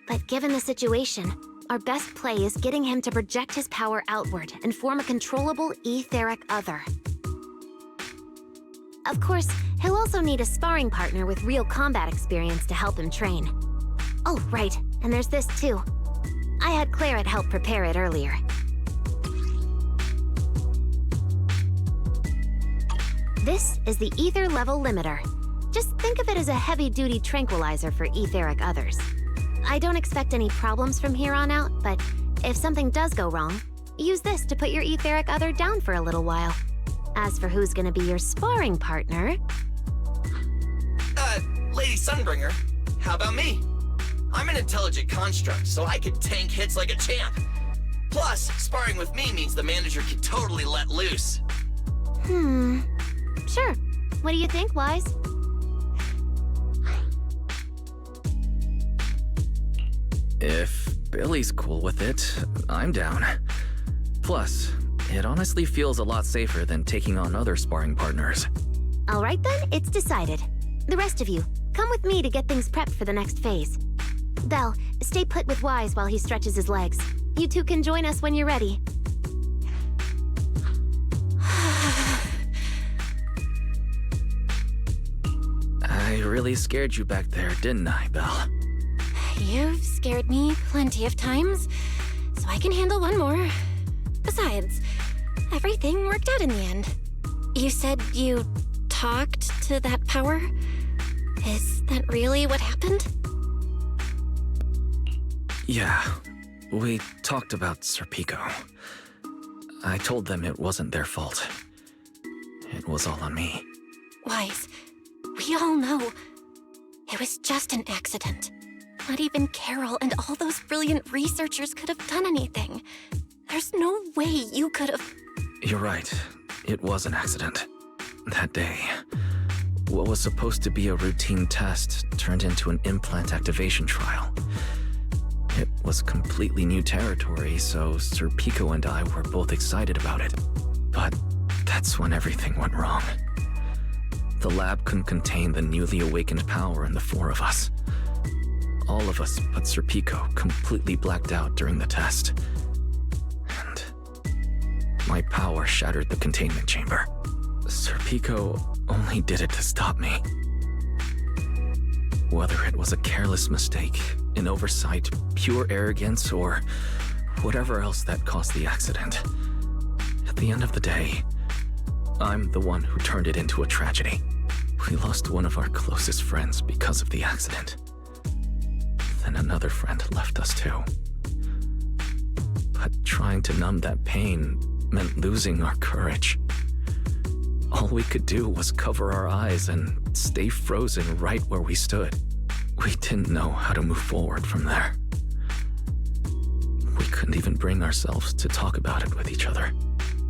But given the situation, our best play is getting him to project his power outward and form a controllable etheric other. Of course, he'll also need a sparring partner with real combat experience to help him train. Oh, right, and there's this too. I had Clarette help prepare it earlier. This is the ether level limiter. Just think of it as a heavy-duty tranquilizer for etheric others. I don't expect any problems from here on out, but if something does go wrong, use this to put your etheric other down for a little while. As for who's gonna be your sparring partner... Lady Sunbringer, how about me? I'm an intelligent construct, so I can tank hits like a champ. Plus, sparring with me means the manager can totally let loose. Sure. What do you think, Wise? If Billy's cool with it, I'm down. Plus, it honestly feels a lot safer than taking on other sparring partners. All right then, it's decided. The rest of you, come with me to get things prepped for the next phase. Belle, stay put with Wise while he stretches his legs. You two can join us when you're ready. I really scared you back there, didn't I, Belle? You've scared me plenty of times, so I can handle one more. Besides, everything worked out in the end. You said you talked to that power? Is that really what happened? Yeah, we talked about Serpico. I told them it wasn't their fault. It was all on me. Wise, we all know it was just an accident. Not even Carol and all those brilliant researchers could have done anything. There's no way you could have... You're right. It was an accident. That day, what was supposed to be a routine test turned into an implant activation trial. It was completely new territory, so Sir Pico and I were both excited about it. But that's when everything went wrong. The lab couldn't contain the newly awakened power in the four of us. All of us but Sir Pico completely blacked out during the test. And my power shattered the containment chamber. Sir Pico only did it to stop me. Whether it was a careless mistake, an oversight, pure arrogance, or whatever else that caused the accident, at the end of the day, I'm the one who turned it into a tragedy. We lost one of our closest friends because of the accident. Then another friend left us too. But trying to numb that pain meant losing our courage. All we could do was cover our eyes and stay frozen right where we stood. We didn't know how to move forward from there. We couldn't even bring ourselves to talk about it with each other.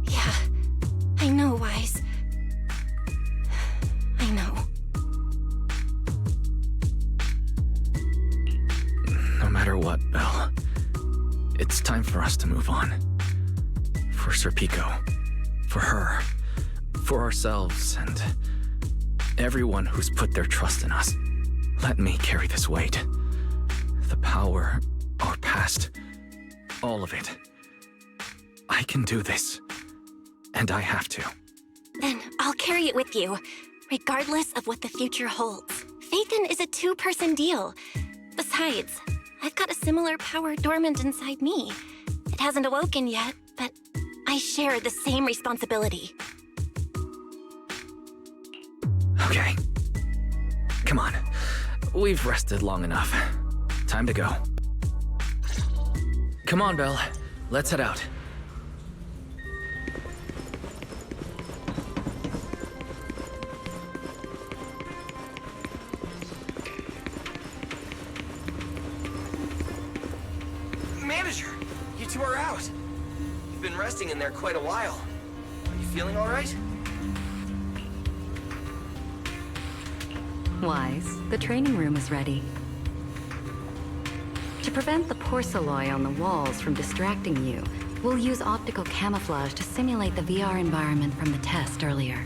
Yeah, I know, Wise. I know. No matter what, Belle, it's time for us to move on. For Sir Pico, for her, for ourselves, and everyone who's put their trust in us. Let me carry this weight. The power, our past, all of it. I can do this, and I have to. Then I'll carry it with you, regardless of what the future holds. Phaethon is a two-person deal. Besides, I've got a similar power dormant inside me. It hasn't awoken yet, but I share the same responsibility. Okay. Come on. We've rested long enough. Time to go. Come on, Belle. Let's head out. Manager, you two are out. You've been resting in there quite a while. Are you feeling all right? Wise, the training room is ready. To prevent the porcelain on the walls from distracting you, we'll use optical camouflage to simulate the VR environment from the test earlier.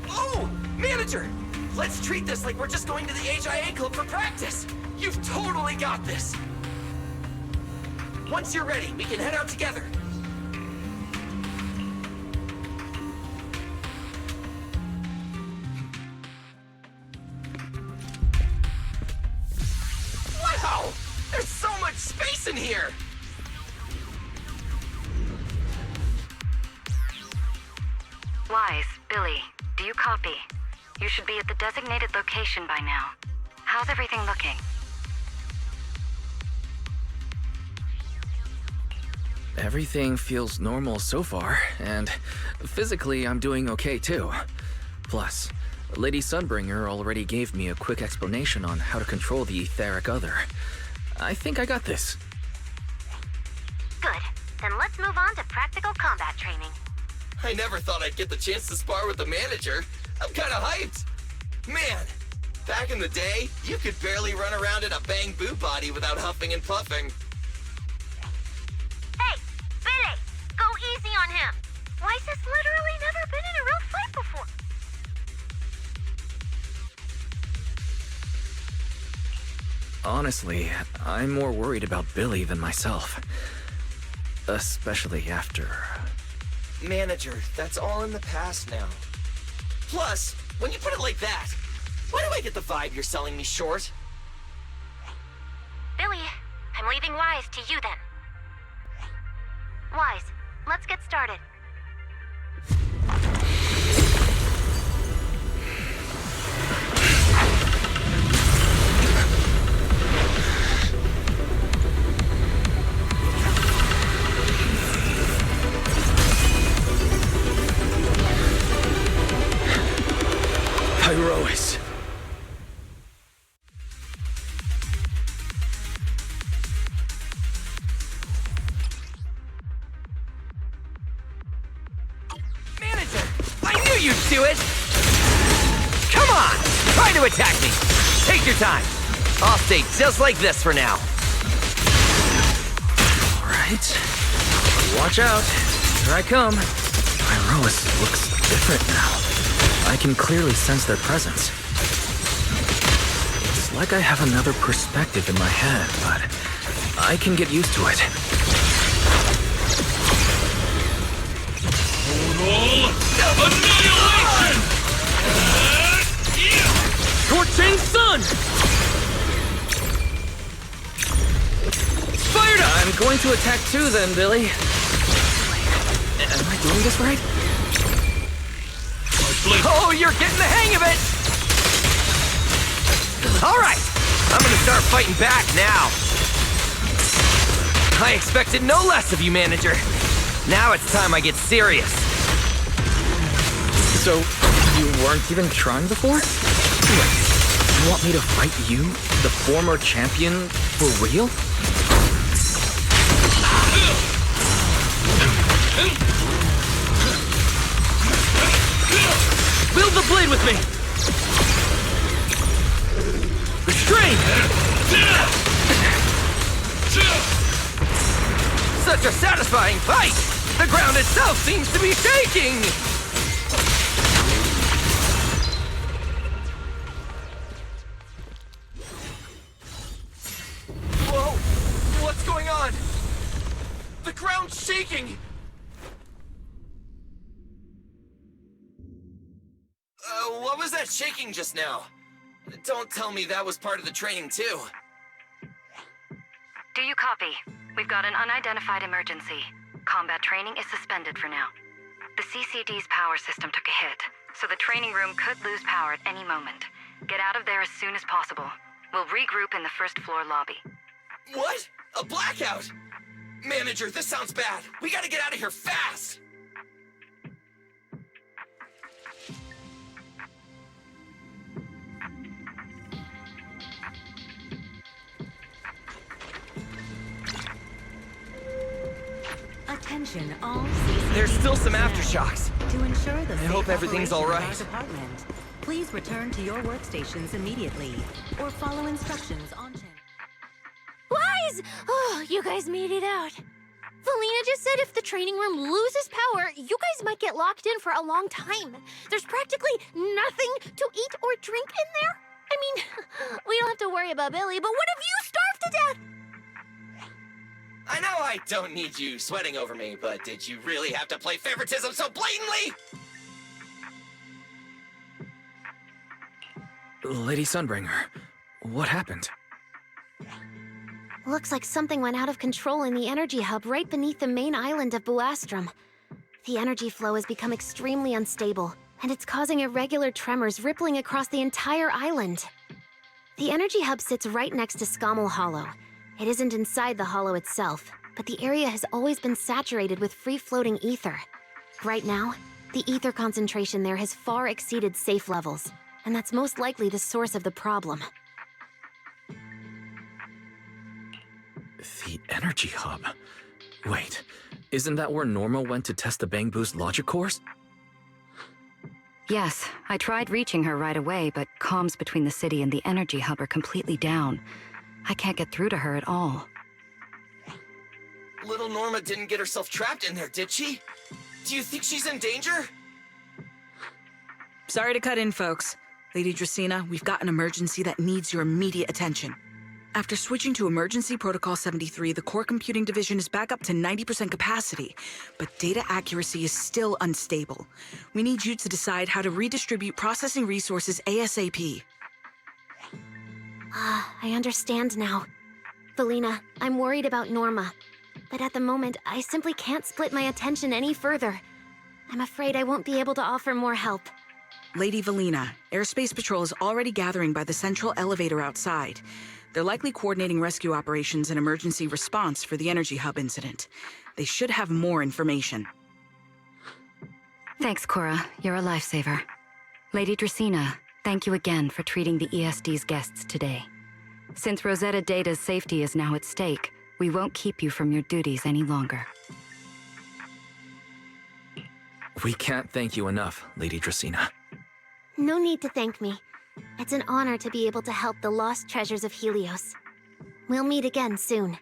Oh, Manager! Let's treat this like we're just going to the HIA club for practice. You've totally got this. Once you're ready, we can head out together. Wow! There's so much space in here! Wise, Billy, do you copy? You should be at the designated location by now. How's everything looking? Everything feels normal so far, and physically I'm doing okay too. Plus, Lady Sunbringer already gave me a quick explanation on how to control the etheric other. I think I got this. Good. Then let's move on to practical combat training. I never thought I'd get the chance to spar with the manager. I'm kinda hyped. Man, back in the day, you could barely run around in a bang boo body without huffing and puffing. Hey, Billy! Go easy on him! Weiss has literally never been in a real fight before. Honestly, I'm more worried about Billy than myself. Especially after... Manager, that's all in the past now. Plus, when you put it like that, why do I get the vibe you're selling me short? Billy, I'm leaving Wise to you then. Wise, let's get started. Pyrois. to attack me! Take your time! I'll stay just like this for now. Alright. Watch out. Here I come. Iroas looks different now. I can clearly sense their presence. It's like I have another perspective in my head, but I can get used to it. Total annihilation! Scorching Sun! Fired up! I'm going to attack too then, Billy. Wait, am I doing this right? Oh, you're getting the hang of it! Alright, I'm gonna start fighting back now. I expected no less of you, manager. Now it's time I get serious. So, you weren't even trying before? Wait, you want me to fight you, the former champion, for real? Wield the blade with me! Restrain! Such a satisfying fight! The ground itself seems to be shaking! Whoa! What's going on? The ground's shaking! What was that shaking just now? Don't tell me that was part of the training too. Do you copy? We've got an unidentified emergency. Combat training is suspended for now. The CCD's power system took a hit, so the training room could lose power at any moment. Get out of there as soon as possible. We'll regroup in the first floor lobby. What? A blackout? Manager, this sounds bad. We gotta get out of here fast! Attention, all CCD There's still some personnel. aftershocks. To ensure the I safe hope everything's operation all of our right. department, please return to your workstations immediately, or follow instructions on channel. Guys! Oh, you guys made it out. Felina just said if the training room loses power, you guys might get locked in for a long time. There's practically nothing to eat or drink in there. I mean, we don't have to worry about Billy, but what if you starve to death? I know I don't need you sweating over me, but did you really have to play favoritism so blatantly? Lady Sunbringer, what happened? Looks like something went out of control in the energy hub right beneath the main island of Buastrum. The energy flow has become extremely unstable, and it's causing irregular tremors rippling across the entire island. The energy hub sits right next to Scommel Hollow. It isn't inside the hollow itself, but the area has always been saturated with free-floating ether. Right now, the ether concentration there has far exceeded safe levels, and that's most likely the source of the problem. The energy hub? Wait, isn't that where Norma went to test the Bang Boost logic cores? Yes, I tried reaching her right away, but comms between the city and the energy hub are completely down. I can't get through to her at all. Little Norma didn't get herself trapped in there, did she? Do you think she's in danger? Sorry to cut in, folks. Lady Dracaena, we've got an emergency that needs your immediate attention. After switching to Emergency Protocol 73, the Core Computing Division is back up to 90% capacity, but data accuracy is still unstable. We need you to decide how to redistribute processing resources ASAP. I understand now. Felina, I'm worried about Norma. But at the moment, I simply can't split my attention any further. I'm afraid I won't be able to offer more help. Lady Valina, Airspace Patrol is already gathering by the central elevator outside. They're likely coordinating rescue operations and emergency response for the energy hub incident. They should have more information. Thanks, Cora. You're a lifesaver. Lady Dracaena, thank you again for treating the ESD's guests today. Since Rosetta Data's safety is now at stake, we won't keep you from your duties any longer. We can't thank you enough, Lady Dracaena. No need to thank me. It's an honor to be able to help the lost treasures of Helios. We'll meet again soon.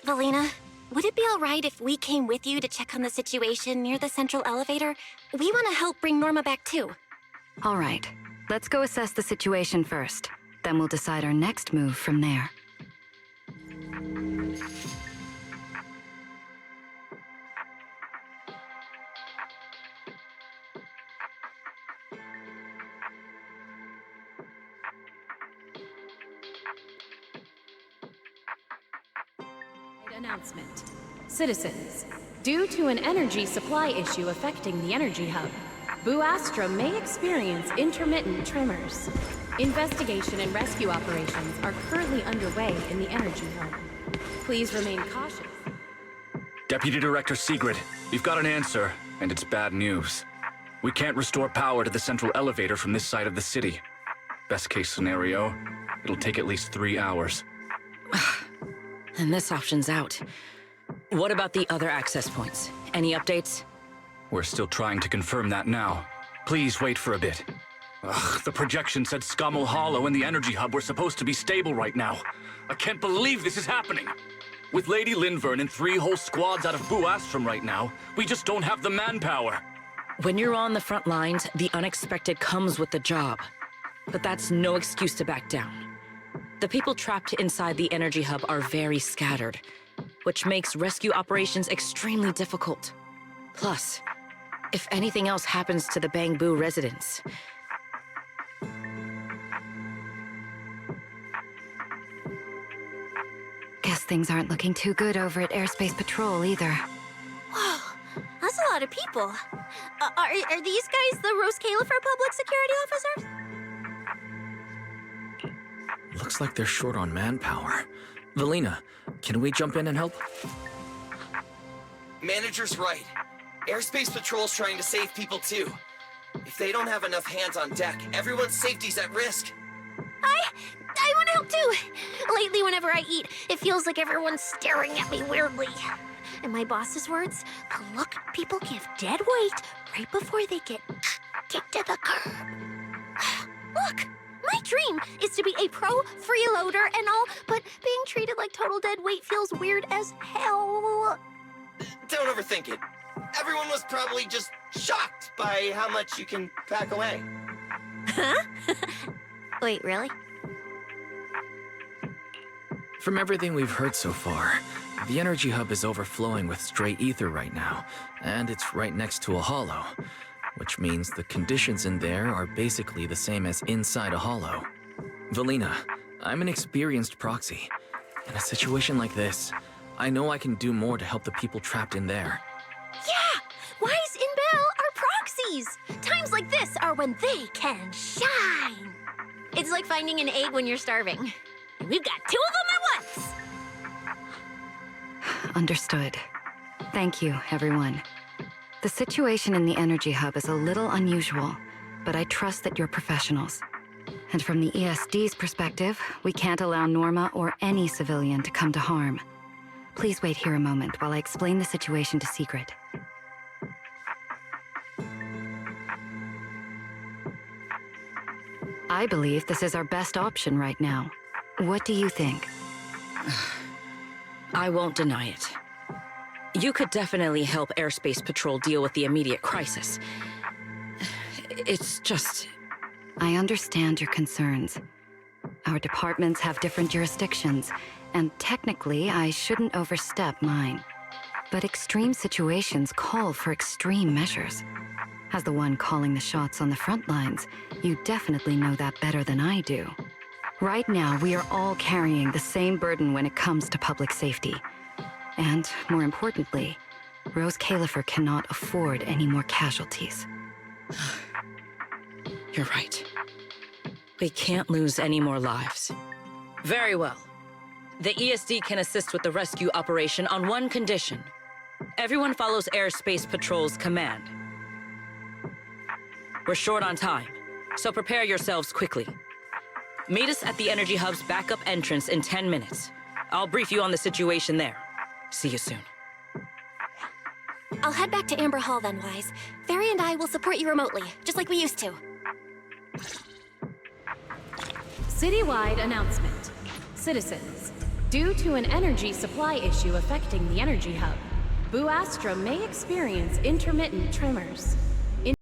Valina, would it be alright if we came with you to check on the situation near the central elevator? We want to help bring Norma back too. All right, let's go assess the situation first. Then we'll decide our next move from there. Announcement. Citizens, due to an energy supply issue affecting the energy hub, Bu Astra may experience intermittent tremors. Investigation and rescue operations are currently underway in the energy hub. Please remain cautious. Deputy Director Sigrid, we've got an answer, and it's bad news. We can't restore power to the central elevator from this side of the city. Best case scenario, it'll take at least 3 hours. And this option's out. What about the other access points? Any updates? We're still trying to confirm that now. Please wait for a bit. Ugh, the projection said Scommel Hollow and the energy hub were supposed to be stable right now. I can't believe this is happening. With Lady Linvern and 3 whole squads out of Bu Astrum right now, we just don't have the manpower. When you're on the front lines, the unexpected comes with the job. But that's no excuse to back down. The people trapped inside the energy hub are very scattered, which makes rescue operations extremely difficult. Plus, if anything else happens to the Bangbu residents... Guess things aren't looking too good over at Airspace Patrol either. Whoa, that's a lot of people. Are these guys the Rose Califer public security officers? Looks like they're short on manpower. Valina, can we jump in and help? Manager's right. Airspace Patrol's trying to save people too. If they don't have enough hands on deck, everyone's safety's at risk. I want to help too. Lately, whenever I eat, it feels like everyone's staring at me weirdly. In my boss's words, the look people give dead weight right before they get kicked to the curb. Look, my dream is to be a pro freeloader and all, but being treated like total dead weight feels weird as hell. Don't overthink it. Everyone was probably just shocked by how much you can pack away. Huh? Wait, really? From everything we've heard so far, the energy hub is overflowing with stray ether right now, and it's right next to a hollow, which means the conditions in there are basically the same as inside a hollow. Valina, I'm an experienced proxy. In a situation like this, I know I can do more to help the people trapped in there. Yeah! Wise and Belle are proxies! Times like this are when they can shine! It's like finding an egg when you're starving. And we've got 2 of them at once! Understood. Thank you, everyone. The situation in the energy hub is a little unusual, but I trust that you're professionals. And from the ESD's perspective, we can't allow Norma or any civilian to come to harm. Please wait here a moment while I explain the situation to Sigrid. I believe this is our best option right now. What do you think? I won't deny it. You could definitely help Airspace Patrol deal with the immediate crisis. It's just... I understand your concerns. Our departments have different jurisdictions, and technically, I shouldn't overstep mine. But extreme situations call for extreme measures. As the one calling the shots on the front lines, you definitely know that better than I do. Right now, we are all carrying the same burden when it comes to public safety. And, more importantly, Rose Califer cannot afford any more casualties. You're right. We can't lose any more lives. Very well. The ESD can assist with the rescue operation on one condition. Everyone follows Airspace Patrol's command. We're short on time, so prepare yourselves quickly. Meet us at the Energy Hub's backup entrance in 10 minutes. I'll brief you on the situation there. See you soon. I'll head back to Amber Hall then, Wise. Fairy and I will support you remotely, just like we used to. Citywide announcement. Citizens, due to an energy supply issue affecting the energy hub, Buastra may experience intermittent tremors.